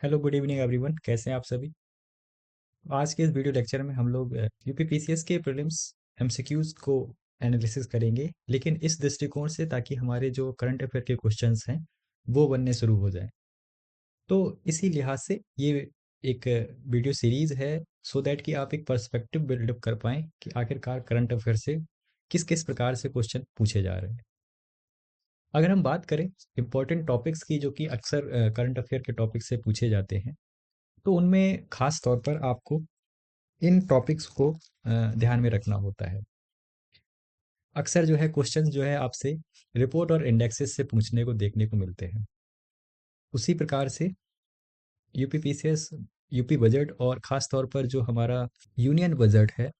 Hello good evening everyone, कैसे हैं आप सभी। आज के इस वीडियो लेक्चर में हम लोग यूपीपीसीएस के प्रीलिम्स एमसीक्यूज को एनालिसिस करेंगे, लेकिन इस दृष्टिकोण से ताकि हमारे जो करंट अफेयर के क्वेश्चंस हैं वो बनने शुरू हो जाए। तो इसी लिहाज से ये एक वीडियो सीरीज है, सो दैट कि आप एक पर्सपेक्टिव बिल्डअप कर पाएँ कि आखिरकार करंट अफेयर से किस किस प्रकार से क्वेश्चन पूछे जा रहे हैं। अगर हम बात करें इंपॉर्टेंट टॉपिक्स की जो कि अक्सर करंट अफेयर के टॉपिक से पूछे जाते हैं, तो उनमें खास तौर पर आपको इन टॉपिक्स को ध्यान में रखना होता है। अक्सर जो है क्वेश्चंस जो है आपसे रिपोर्ट और इंडेक्सेस से पूछने को देखने को मिलते हैं। उसी प्रकार से यूपीपीसीएस, यूपी बजट और ख़ास तौर पर जो हमारा यूनियन बजट है,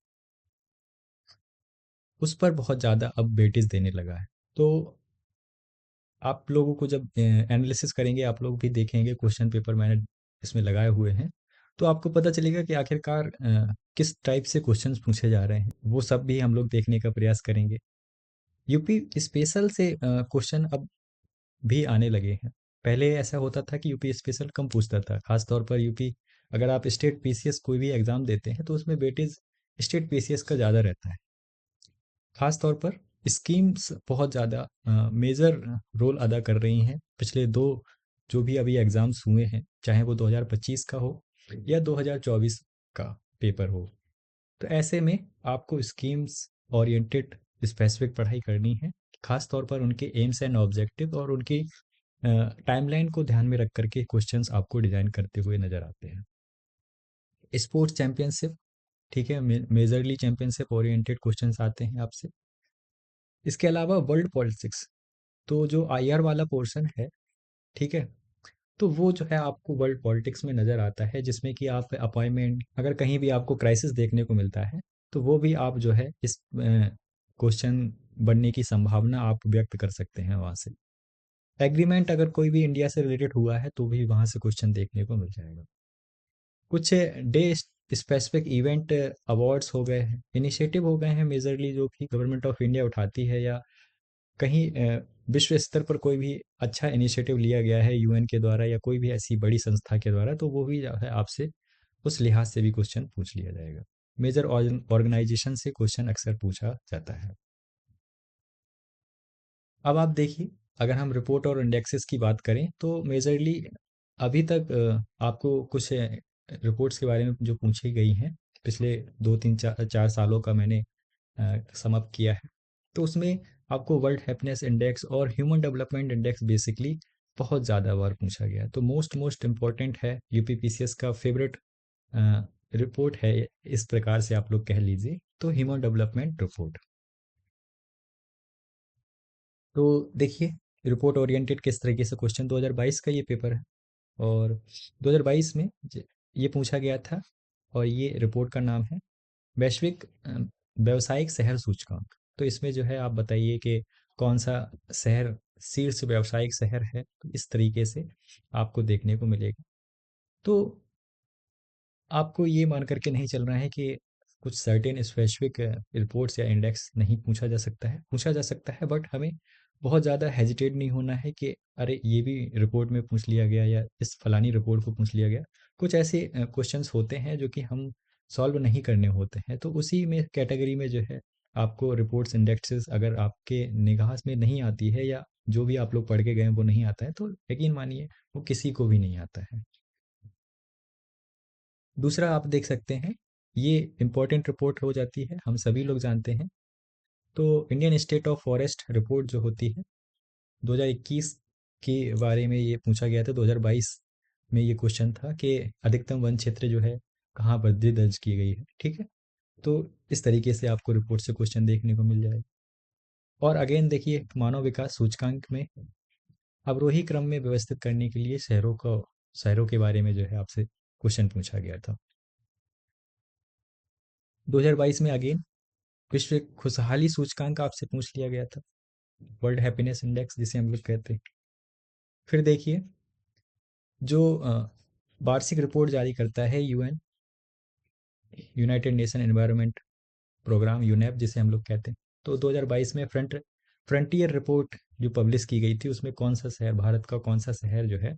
उस पर बहुत ज़्यादा अब वेटेज देने लगा है। तो आप लोगों को जब एनालिसिस करेंगे, आप लोग भी देखेंगे क्वेश्चन पेपर मैंने इसमें लगाए हुए हैं, तो आपको पता चलेगा कि आखिरकार किस टाइप से क्वेश्चंस पूछे जा रहे हैं, वो सब भी हम लोग देखने का प्रयास करेंगे। यूपी स्पेशल से क्वेश्चन अब भी आने लगे हैं। पहले ऐसा होता था कि यूपी स्पेशल कम पूछता था, खास तौर पर यूपी, अगर आप स्टेट पीसीएस कोई भी एग्ज़ाम देते हैं तो उसमें वेटेज स्टेट पीसीएस का ज़्यादा रहता है। खास तौर पर स्कीम्स बहुत ज़्यादा मेजर रोल अदा कर रही हैं। पिछले दो जो भी अभी एग्ज़ाम्स हुए हैं, चाहे वो 2025 का हो या 2024 का पेपर हो, तो ऐसे में आपको स्कीम्स ओरिएंटेड स्पेसिफिक पढ़ाई करनी है। खास तौर पर उनके एम्स एंड ऑब्जेक्टिव और उनकी टाइमलाइन को ध्यान में रख करके क्वेश्चंस आपको डिजाइन करते हुए नजर आते हैं। स्पोर्ट्स चैंपियनशिप, ठीक है, मेजरली चैंपियनशिप ओरिएंटेड क्वेश्चंस आते हैं आपसे। इसके अलावा वर्ल्ड पॉलिटिक्स, तो जो आईआर वाला पोर्शन है, ठीक है, तो वो जो है आपको वर्ल्ड पॉलिटिक्स में नज़र आता है, जिसमें कि आप अपॉइंटमेंट, अगर कहीं भी आपको क्राइसिस देखने को मिलता है, तो वो भी आप जो है इस क्वेश्चन बनने की संभावना आप व्यक्त कर सकते हैं वहाँ से। एग्रीमेंट अगर कोई भी इंडिया से रिलेटेड हुआ है तो भी वहाँ से क्वेश्चन देखने को मिल जाएगा। कुछ डे स्पेसिफिक इवेंट अवार्ड्स हो गए हैं, इनिशिएटिव हो गए हैं मेजरली, जो कि गवर्नमेंट ऑफ इंडिया उठाती है, या कहीं विश्व स्तर पर कोई भी अच्छा इनिशिएटिव लिया गया है यूएन के द्वारा या कोई भी ऐसी बड़ी संस्था के द्वारा, तो वो भी जो है आपसे उस लिहाज से भी क्वेश्चन पूछ लिया जाएगा। मेजर ऑर्गेनाइजेशन से क्वेश्चन अक्सर पूछा जाता है। अब आप देखिए, अगर हम रिपोर्ट और इंडेक्सेस की बात करें तो मेजरली अभी तक आपको कुछ रिपोर्ट्स के बारे में जो पूछी गई हैं, पिछले 2 3 4 सालों का मैंने समअप किया है, तो उसमें आपको वर्ल्ड हैप्पीनेस इंडेक्स और ह्यूमन डेवलपमेंट इंडेक्स बेसिकली बहुत ज़्यादा बार पूछा गया है। तो मोस्ट मोस्ट इम्पॉर्टेंट है, यूपीपीसीएस का फेवरेट रिपोर्ट है, इस प्रकार से आप लोग कह लीजिए, तो ह्यूमन डेवलपमेंट रिपोर्ट। तो देखिए, रिपोर्ट ओरिएंटेड किस तरीके से क्वेश्चन, 2022 का ये पेपर है, और 2022 में ये पूछा गया था, और ये रिपोर्ट का नाम है वैश्विक व्यावसायिक शहर सूचकांक। तो इसमें जो है आप बताइए कि कौन सा शहर शीर्ष व्यावसायिक शहर है, तो इस तरीके से आपको देखने को मिलेगा। तो आपको ये मान करके नहीं चलना है कि कुछ सर्टेन स्पेसिफिक रिपोर्ट्स या इंडेक्स नहीं पूछा जा सकता है, पूछा जा सकता है, बट हमें बहुत ज़्यादा हेजिटेट नहीं होना है कि अरे ये भी रिपोर्ट में पूछ लिया गया या इस फलानी रिपोर्ट को पूछ लिया गया। कुछ ऐसे क्वेश्चंस होते हैं जो कि हम सॉल्व नहीं करने होते हैं, तो उसी में कैटेगरी में जो है आपको रिपोर्ट्स इंडेक्सेस अगर आपके निगाह में नहीं आती है, या जो भी आप लोग पढ़ के गए हैं वो नहीं आता है, तो यकीन मानिए वो किसी को भी नहीं आता है। दूसरा आप देख सकते हैं, ये इम्पोर्टेंट रिपोर्ट हो जाती है, हम सभी लोग जानते हैं। तो Indian state of forest report जो होती है, 2021 के बारे में ये पूछा गया था। 2022 में ये क्वेश्चन था कि अधिकतम वन क्षेत्र जो है कहाँ वृद्धि दर्ज की गई है, ठीक है। तो इस तरीके से आपको रिपोर्ट से क्वेश्चन देखने को मिल जाएगा। और अगेन देखिए, मानव विकास सूचकांक में अवरोही क्रम में व्यवस्थित करने के लिए शहरों के बारे में जो है आपसे क्वेश्चन पूछा गया था। 2022 में अगेन विश्व खुशहाली सूचकांक आपसे पूछ लिया गया था, वर्ल्ड हैप्पीनेस इंडेक्स जिसे हम लोग कहते हैं। फिर देखिए, जो वार्षिक रिपोर्ट जारी करता है UN, United Nation Environment Programme, UNEP जिसे हम लोग कहते हैं, तो 2022 में फ्रंटियर रिपोर्ट जो पब्लिश की गई थी, उसमें कौन सा शहर, भारत का कौन सा शहर जो है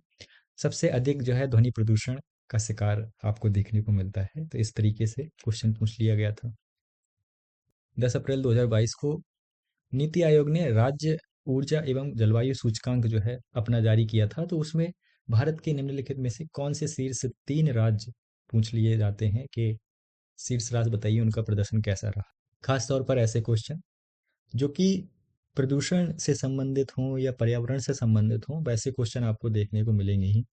सबसे अधिक जो है ध्वनि प्रदूषण का शिकार आपको देखने को मिलता है। तो इस तरीके से क्वेश्चन पूछ लिया गया था। 10 अप्रैल 2022 को नीति आयोग ने राज्य ऊर्जा एवं जलवायु सूचकांक जो है अपना जारी किया था। तो उसमें भारत के निम्नलिखित में से कौन से शीर्ष 3 राज्य पूछ लिए जाते हैं कि शीर्ष राज्य बताइए उनका प्रदर्शन कैसा रहा। खास तौर पर ऐसे क्वेश्चन जो कि प्रदूषण से संबंधित हों या पर्यावरण से संबंधित हों, वैसे क्वेश्चन आपको देखने को मिलेंगे ही।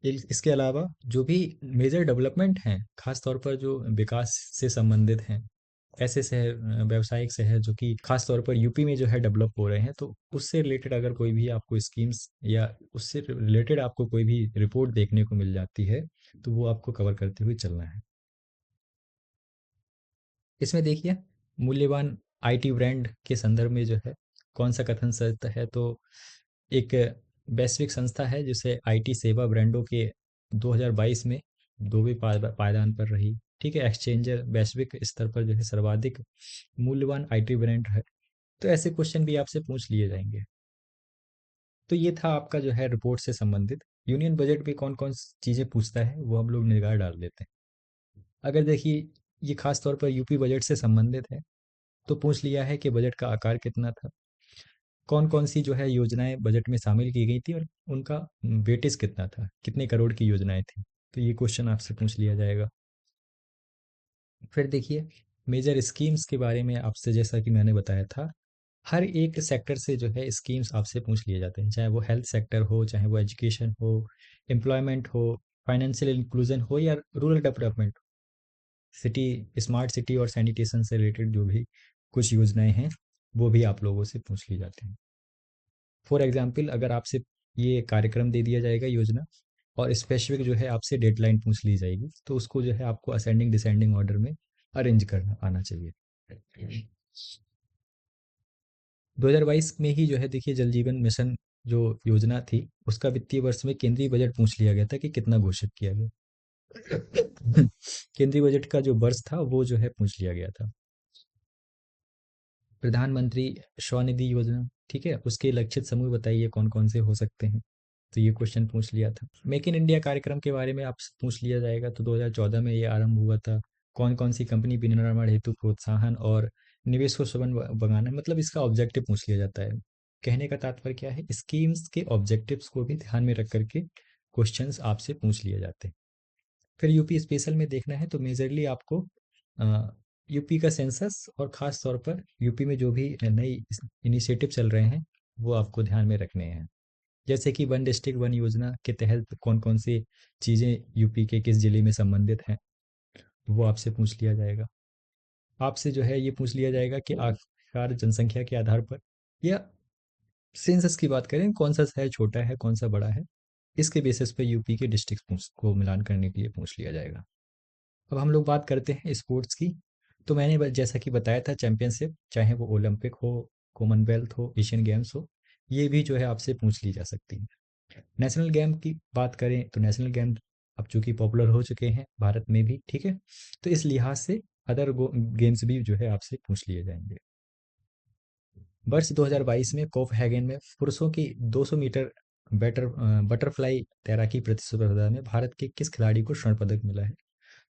इसके अलावा जो भी मेजर डेवलपमेंट हैं, खास तौर पर जो विकास से संबंधित हैं, ऐसे शहर, व्यावसायिक शहर जो कि खास तौर पर यूपी में जो है डेवलप हो रहे हैं, तो उससे रिलेटेड अगर कोई भी आपको स्कीम्स या उससे रिलेटेड आपको कोई भी रिपोर्ट देखने को मिल जाती है, तो वो आपको कवर करते हुए चलना है। इसमें देखिए, मूल्यवान आईटी ब्रांड के संदर्भ में जो है कौन सा कथन सत्य है। तो एक वैश्विक संस्था है जिसे आईटी सेवा ब्रांडों के 2022 में 2वें पायदान पर रही। ठीक है, एक्सचेंजर वैश्विक स्तर पर जो है सर्वाधिक मूल्यवान आईटी ब्रांड है। तो ऐसे क्वेश्चन भी आपसे पूछ लिए जाएंगे। तो ये था आपका जो है रिपोर्ट से संबंधित। यूनियन बजट पे कौन कौन चीज़ें पूछता है वो हम लोग निगाह डाल देते हैं। अगर देखिए, ये खास तौर पर यूपी बजट से संबंधित है। तो पूछ लिया है कि बजट का आकार कितना था, कौन कौन सी जो है योजनाएं बजट में शामिल की गई थी और उनका वेटेज कितना था, कितने करोड़ की योजनाएं थी। तो ये क्वेश्चन आपसे पूछ लिया जाएगा। फिर देखिए, मेजर स्कीम्स के बारे में आपसे, जैसा कि मैंने बताया था, हर एक सेक्टर से जो है स्कीम्स आपसे पूछ लिए जाते हैं, चाहे वो हेल्थ सेक्टर हो, चाहे वो एजुकेशन हो, एम्प्लॉयमेंट हो, फाइनेंशियल इंक्लूजन हो या rural development, city, smart city और सैनिटेशन से रिलेटेड जो भी कुछ योजनाएं हैं, वो भी आप लोगों से पूछ ली जाती हैं। फॉर एग्जाम्पल, अगर आपसे ये कार्यक्रम दे दिया जाएगा, योजना, और स्पेसिफिक जो है आपसे डेडलाइन पूछ ली जाएगी, तो उसको जो है आपको असेंडिंग डिसेंडिंग ऑर्डर में अरेंज करना आना चाहिए। 2022 में ही जो है देखिए, जल जीवन मिशन जो योजना थी, उसका वित्तीय वर्ष में केंद्रीय बजट पूछ लिया गया था कि कितना घोषित किया गया। केंद्रीय बजट का जो वर्ष था वो जो है पूछ लिया गया था। प्रधानमंत्री स्वनिधि योजना, ठीक है, उसके लक्षित समूह बताइए कौन कौन से हो सकते हैं। तो ये क्वेश्चन पूछ लिया था। मेक इन इंडिया कार्यक्रम के बारे में आपसे पूछ लिया जाएगा। तो 2014 में ये आरंभ हुआ था। कौन कौन सी कंपनी विनिर्माण हेतु प्रोत्साहन और निवेश को सुगम बनाना, मतलब इसका ऑब्जेक्टिव पूछ लिया जाता है। कहने का तात्पर्य क्या है, स्कीम्स के ऑब्जेक्टिव्स को भी ध्यान में रख करके क्वेश्चंस आपसे पूछ लिए जाते हैं। फिर यूपी स्पेशल में देखना है तो मेजरली आपको यूपी का सेंसस और ख़ास तौर पर यूपी में जो भी नई इनिशिएटिव चल रहे हैं वो आपको ध्यान में रखने हैं। जैसे कि वन डिस्ट्रिक्ट वन योजना के तहत कौन कौन सी चीज़ें यूपी के किस जिले में संबंधित हैं, वो आपसे पूछ लिया जाएगा। आपसे जो है ये पूछ लिया जाएगा कि आखिरकार जनसंख्या के आधार पर, या सेंसस की बात करें, कौन सा शहर छोटा है कौन सा बड़ा है, इसके बेसिस पे यूपी के डिस्ट्रिक्ट को मिलान करने के लिए पूछ लिया जाएगा। अब हम लोग बात करते हैं स्पोर्ट्स की। तो मैंने जैसा कि बताया था, चैंपियनशिप, चाहे वो ओलंपिक हो, कॉमनवेल्थ हो, एशियन गेम्स हो, ये भी जो है आपसे पूछ ली जा सकती है। नेशनल गेम की बात करें तो नेशनल गेम अब चूंकि पॉपुलर हो चुके हैं भारत में भी, ठीक है, तो इस लिहाज से अदर गेम्स भी जो है आपसे पूछ लिए जाएंगे। वर्ष 2022 में कोपहेगन में पुरुषों की 200 मीटर बटरफ्लाई तैराकी प्रतिस्पर्धा में भारत के किस खिलाड़ी को स्वर्ण पदक मिला है।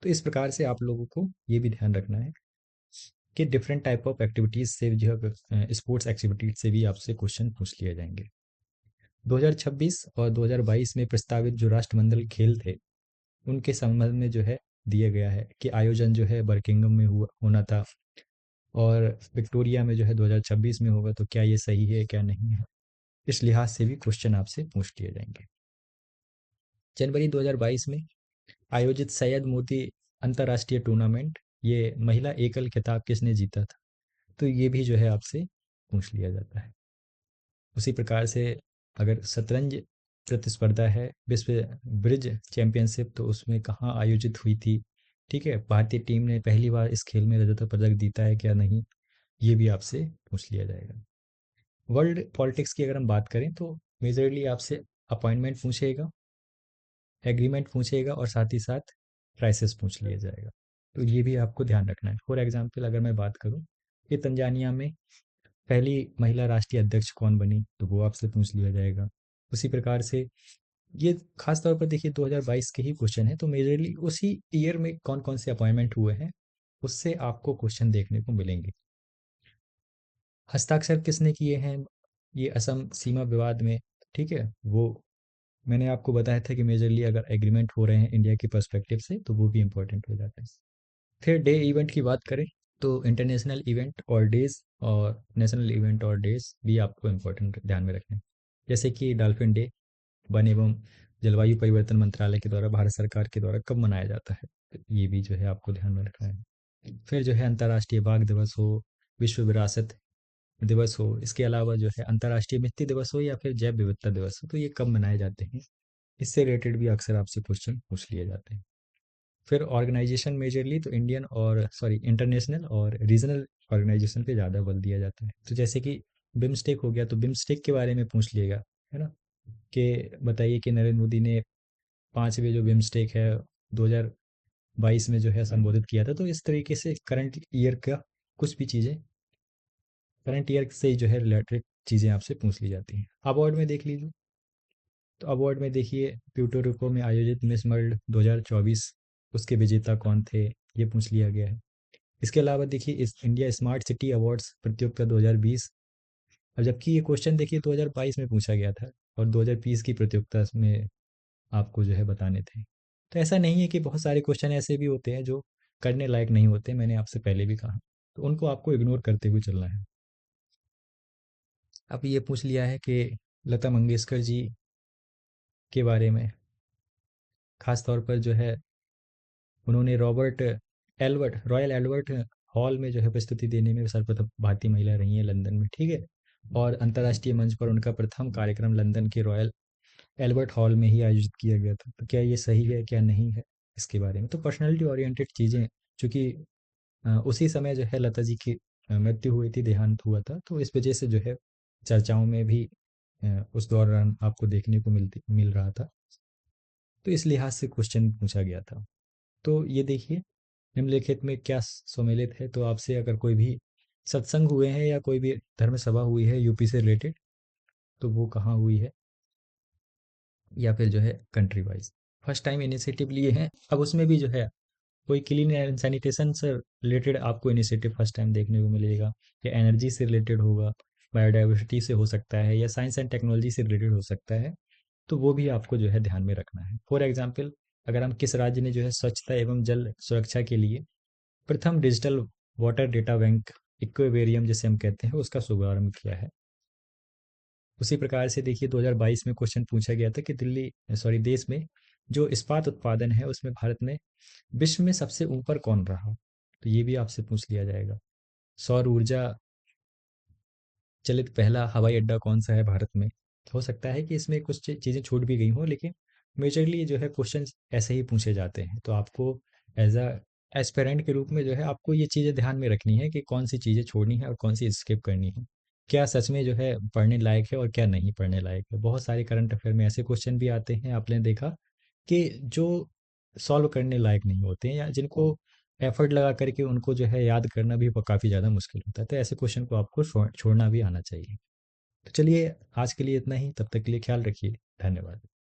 तो इस प्रकार से आप लोगों को ये भी ध्यान रखना है कि डिफरेंट टाइप ऑफ एक्टिविटीज से जो है, स्पोर्ट्स एक्टिविटीज से भी आपसे क्वेश्चन पूछ लिए जाएंगे। 2026 और 2022 में प्रस्तावित जो राष्ट्रमंडल खेल थे, उनके संबंध में जो है दिया गया है कि आयोजन जो है बर्किंगम में हुआ होना था और विक्टोरिया में जो है 2026 में होगा। तो क्या ये सही है क्या नहीं है, इस लिहाज से भी क्वेश्चन आपसे पूछ लिए जाएंगे। जनवरी 2022 में आयोजित सैयद मोदी अंतर्राष्ट्रीय टूर्नामेंट, ये महिला एकल खिताब किसने जीता था। तो ये भी जो है आपसे पूछ लिया जाता है। उसी प्रकार से अगर शतरंज प्रतिस्पर्धा है, विश्व ब्रिज चैंपियनशिप, तो उसमें कहाँ आयोजित हुई थी, ठीक है, भारतीय टीम ने पहली बार इस खेल में रजत पदक जीता है क्या नहीं, ये भी आपसे पूछ लिया जाएगा। वर्ल्ड पॉलिटिक्स की अगर हम बात करें तो मेजरली आपसे अपॉइंटमेंट पूछेगा, एग्रीमेंट पूछेगा और साथ ही साथ क्राइसिस पूछ लिया जाएगा। तो ये भी आपको ध्यान रखना है। फॉर एग्जांपल अगर मैं बात करूं कि तंजानिया में पहली महिला राष्ट्रीय अध्यक्ष कौन बनी, तो वो आपसे पूछ लिया जाएगा। उसी प्रकार से ये खास तौर पर देखिए 2022 के ही क्वेश्चन है, तो मेजरली उसी ईयर में कौन कौन से अपॉइंटमेंट हुए हैं उससे आपको क्वेश्चन देखने को मिलेंगे। हस्ताक्षर किसने किए हैं, ये असम सीमा विवाद में, ठीक है, वो मैंने आपको बताया था कि मेजरली अगर एग्रीमेंट हो रहे हैं इंडिया के पर्सपेक्टिव से तो वो भी इंपॉर्टेंट हो जाता है। फिर डे इवेंट की बात करें तो इंटरनेशनल इवेंट और डेज और नेशनल इवेंट और डेज भी आपको इम्पोर्टेंट ध्यान में रखने हैं। जैसे कि डॉल्फिन डे वन एवं जलवायु परिवर्तन मंत्रालय के द्वारा भारत सरकार के द्वारा कब मनाया जाता है, तो ये भी जो है आपको ध्यान में रखना है। फिर जो है अंतर्राष्ट्रीय बाघ दिवस हो, विश्व विरासत दिवस हो, इसके अलावा जो है अंतर्राष्ट्रीय मिट्टी दिवस हो या फिर जैव विविधता दिवस हो, तो ये कब मनाए जाते हैं, इससे रिलेटेड भी अक्सर आपसे क्वेश्चन पूछ लिए जाते हैं। फिर ऑर्गेनाइजेशन मेजरली तो इंडियन और सॉरी इंटरनेशनल और रीजनल ऑर्गेनाइजेशन पे ज़्यादा बल दिया जाता है। तो जैसे कि बिम्स्टेक हो गया, तो बिम्स्टेक के बारे में पूछ लिएगा, है ना, कि बताइए कि नरेंद्र मोदी ने 5वें जो बिम्स्टेक है 2022 में जो है संबोधित किया था। तो इस तरीके से करंट ईयर का कुछ भी चीज़ें करंट ईयर से जो है रिलेटेड चीज़ें आपसे पूछ ली जाती हैं। अवार्ड में देख लीजिए, तो अवार्ड में देखिए प्यूर्टो रिको में आयोजित मिस वर्ल्ड 2024 उसके विजेता कौन थे, ये पूछ लिया गया है। इसके अलावा देखिए इस इंडिया स्मार्ट सिटी अवार्ड्स प्रतियोगिता 2020, अब जबकि ये क्वेश्चन देखिए 2022 में पूछा गया था और 2020 की प्रतियोगिता में आपको जो है बताने थे। तो ऐसा नहीं है कि बहुत सारे क्वेश्चन ऐसे भी होते हैं जो करने लायक नहीं होते, मैंने आपसे पहले भी कहा, तो उनको आपको इग्नोर करते हुए चलना है। अब ये पूछ लिया है कि लता मंगेशकर जी के बारे में, खास तौर पर जो है उन्होंने रॉयल एल्बर्ट हॉल में जो है प्रस्तुति देने में सर्वप्रथम भारतीय महिला रही हैं लंदन में, ठीक है, और अंतर्राष्ट्रीय मंच पर उनका प्रथम कार्यक्रम लंदन के रॉयल एल्बर्ट हॉल में ही आयोजित किया गया था। तो क्या ये सही है क्या नहीं है, इसके बारे में तो पर्सनैलिटी ओरिएंटेड चीज़ें, चूँकि उसी समय जो है लता जी की मृत्यु हुई थी, देहांत हुआ था, तो इस वजह से जो है चर्चाओं में भी उस दौरान आपको देखने को मिल रहा था, तो इस लिहाज से क्वेश्चन पूछा गया था। तो ये देखिए निम्नलिखित में क्या सम्मिलित है, तो आपसे अगर कोई भी सत्संग हुए हैं या कोई भी धर्म सभा हुई है यूपी से रिलेटेड, तो वो कहाँ हुई है, या फिर जो है country wise first time initiative लिए हैं। अब उसमें भी जो है कोई क्लीन एंड सैनिटेशन से रिलेटेड आपको इनिशिएटिव फर्स्ट टाइम देखने को मिलेगा, या एनर्जी से रिलेटेड होगा, बायोडाइवर्सिटी से हो सकता है, या साइंस एंड टेक्नोलॉजी से रिलेटेड हो सकता है, तो वो भी आपको जो है ध्यान में रखना है। फॉर एग्जाम्पल अगर हम किस राज्य ने जो है स्वच्छता एवं जल सुरक्षा के लिए प्रथम digital water data bank equilibrium जिसे हम कहते हैं उसका शुभारंभ किया है। उसी प्रकार से देखिए 2022 में क्वेश्चन पूछा गया था कि देश में जो इस्पात उत्पादन है उसमें भारत में विश्व में सबसे ऊपर कौन रहा, तो ये भी आपसे पूछ लिया जाएगा। सौर ऊर्जा चलित पहला हवाई अड्डा कौन सा है भारत में, हो सकता है कि इसमें कुछ चीज़ें छूट भी गई हों, लेकिन मेजरली जो है क्वेश्चन ऐसे ही पूछे जाते हैं। तो आपको एज अ एस्पेरेंट के रूप में जो है आपको ये चीज़ें ध्यान में रखनी है कि कौन सी चीज़ें छोड़नी है और कौन सी स्किप करनी है, क्या सच में जो है पढ़ने लायक है और क्या नहीं पढ़ने लायक है। बहुत सारे करंट अफेयर में ऐसे क्वेश्चन भी आते हैं, आपने देखा, कि जो सॉल्व करने लायक नहीं होते हैं या जिनको एफर्ट लगा करके उनको जो है याद करना भी काफ़ी ज़्यादा मुश्किल होता है, तो ऐसे क्वेश्चन को आपको छोड़ना भी आना चाहिए। तो चलिए आज के लिए इतना ही, तब तक के लिए ख्याल रखिए, धन्यवाद।